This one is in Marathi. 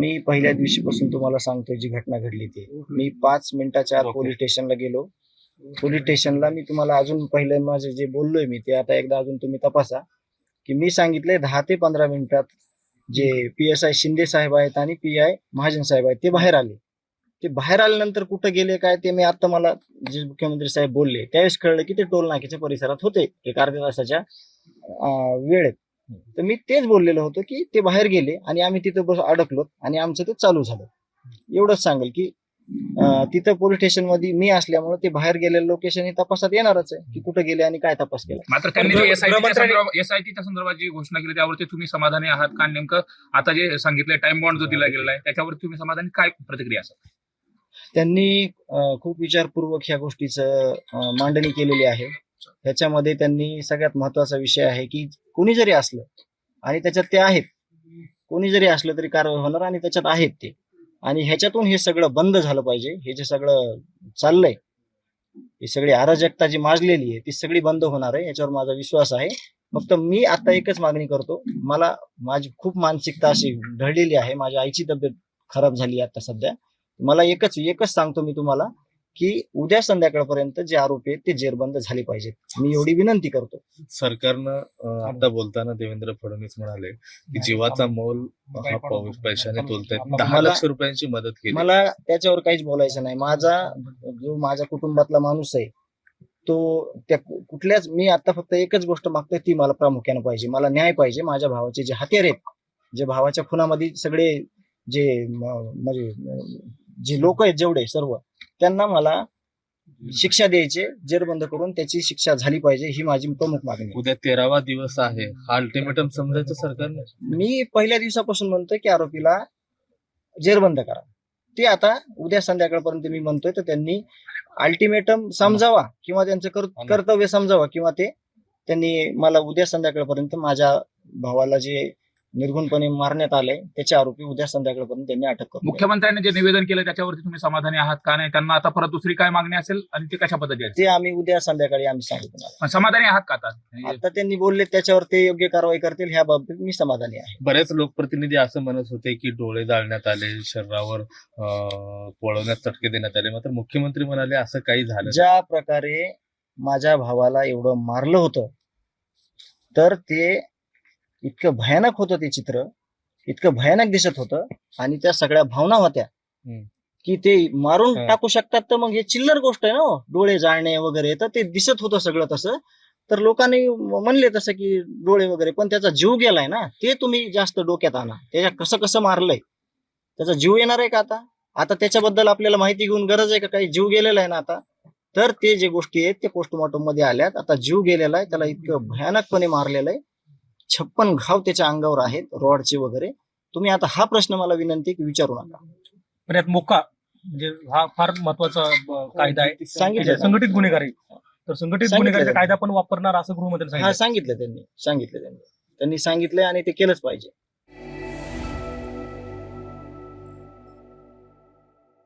मी पहिल्या दिवशीपासून तुम्हाला सांगतोय जी घटना घडली ती. मी 5 मिनिटाच्या आत पोलीस स्टेशनला गेलो. पोलीस स्टेशनला मी तुम्हाला अजून पहिले माझे जे बोललोय मी ते आता एकदा अजून तुम्ही तपासा की मी सांगितले 10 ते 15 मिनिटात जे PSI शिंदे साहेब आहेत आणि PI महाजन साहेब आहेत ते बाहेर आले. ते बाहेर आल्यानंतर कुठं गेले काय ते मी आता मला जे मुख्यमंत्री साहेब बोलले त्यावेळेस कळलं की ते टोल नाक्याच्या परिसरात होते एक अर्ध्या तासाच्या वेळेत. तर मी तेच बोललेलो होतो की ते बाहेर गेले आणि आम्ही तिथं अडकलो आणि आमचं ते चालू झालं. एवढंच सांगेल की तिथं पोलीस स्टेशन मध्ये मी असल्यामुळे ते बाहेर गेलेलं लोकेशन हे तपासात येणारच आहे की कुठे गेले आणि काय तपास केला. मात्र त्यांनी एसआयटीच्या संदर्भात जी घोषणा केली त्यावरती तुम्ही समाधानी आहात का? नेमकं आता जे सांगितलंय टाइम बॉन्ड जो दिला गेलेला आहे त्याच्यावर तुम्ही समाधानी, काय प्रतिक्रिया असेल? त्यांनी खूप विचारपूर्वक ह्या गोष्टीचं मांडणी केलेली आहे. ह्याच्यामध्ये त्यांनी सगळ्यात महत्वाचा विषय आहे की कोणी जरी असलं आणि त्याच्यात ते आहेत, कोणी जरी असलं तरी कारवाई होणार आणि त्याच्यात आहेत ते, आणि ह्याच्यातून हे सगळं बंद झालं पाहिजे. हे जे सगळं चाललंय, ही सगळी अराजकता जी माजलेली आहे ती सगळी बंद होणार आहे, याच्यावर माझा विश्वास आहे. फक्त मी आता एकच मागणी करतो, मला माझी खूप मानसिकता अशी ढळलेली आहे, माझ्या आईची तब्येत खराब झाली आता सध्या. मला एकच सांगतो मी तुम्हाला की उद्या संध्याकाळपर्यंत जे आरोपी आहेत ते जेरबंद झाले पाहिजेत. मी एवढी विनंती करतो. सरकारनं आता बोलताना देवेंद्र फडणवीस म्हणाले की जीवाचा मोल हा पैशाने तोलतायत, 10 लाख रुपयांची मदत केली. मला त्याच्यावर काहीच बोलायचं नाही. माझ्या कुटुंबातला माणूस आहे तो त्या कुठल्याच, मी आता फक्त एकच गोष्ट मागतोय ती मला प्रामुख्याने पाहिजे. मला न्याय पाहिजे. माझ्या भावाचे जे हत्यार आहेत, जे भावाच्या खुनामध्ये सगळे जे म्हणजे जे लोक आहेत जेवढे सर्व, त्यांना मला शिक्षा द्यायचे, जेरबंद करून त्याची शिक्षा झाली पाहिजे, ही माझी प्रमुख मागणी. उद्या 13वा दिवस आहे, हा अल्टिमेटम समजायचं सरकारने. मी पहिल्या दिवसापासून म्हणतोय की आरोपीला जेरबंद करा. ते आता उद्या संध्याकाळपर्यंत मी म्हणतोय तर त्यांनी अल्टिमेटम समजावा किंवा त्यांचं कर्तव्य समजावा, किंवा त्यांनी मला उद्या संध्याकाळपर्यंत माझ्या भावाला जे निर्गुणपणे मारण्यात आलंय त्याचे आरोपी उद्या संध्याकाळपर्यंत त्यांनी अटक करू. मुख्यमंत्र्यांनी जे निवेदन केलं त्याच्यावरती तुम्ही समाधानी आहात का? नाही त्यांना आता परत दुसरी काय मागणी असेल आणि ते कशा पद्धतीने ते आम्ही उद्या संध्याकाळी आम्ही सांगितलं. समाधानी आहात का? आता त्यांनी बोलले त्याच्यावर ते योग्य कारवाई करतील, ह्या बाबतीत मी समाधानी आहे. बरेच लोकप्रतिनिधी असं म्हणत होते की डोळे जाळण्यात आले, शरीरावर पळवण्यात चटके देण्यात आले, मात्र मुख्यमंत्री म्हणाले असं काही झालं. ज्या प्रकारे माझ्या भावाला एवढं मारलं होतं तर ते इतकं भयानक होतं, ते चित्र इतकं भयानक दिसत होतं आणि त्या सगळ्या भावना होत्या की ते मारून टाकू शकतात. तर मग हे चिल्लर गोष्ट आहे ना, डोळे जाळणे वगैरे, तर ते दिसत होतं सगळं तसं. तर लोकांनी म्हणले तसं की डोळे वगैरे, पण त्याचा जीव गेलाय ना, ते तुम्ही जास्त डोक्यात आणा. त्याच्या कसं कसं मारलंय, त्याचा जीव येणार आहे का आता त्याच्याबद्दल आपल्याला माहिती घेऊन गरज आहे का? काही जीव गेलेला आहे ना आता. तर ते जे गोष्टी आहेत ते पोस्टमॉर्टम मध्ये आल्यात. आता जीव गेलेला आहे, त्याला इतकं भयानकपणे मारलेलं आहे, 56 घाव त्याच्या अंगावर आहेत, रॉडचे वगैरे. तुम्ही आता हा प्रश्न मला विनंती की विचारू नका. पण यात मोका म्हणजे हा फार महत्वाचा कायदा आहे, सांगितलं संघटित गुन्हेगारी. तर संघटित गुन्हेगारीचा कायदा पण वापरणार असं गृहमंत्र्यांनी सांगितलं. त्यांनी सांगितलंय आणि ते केलंच पाहिजे.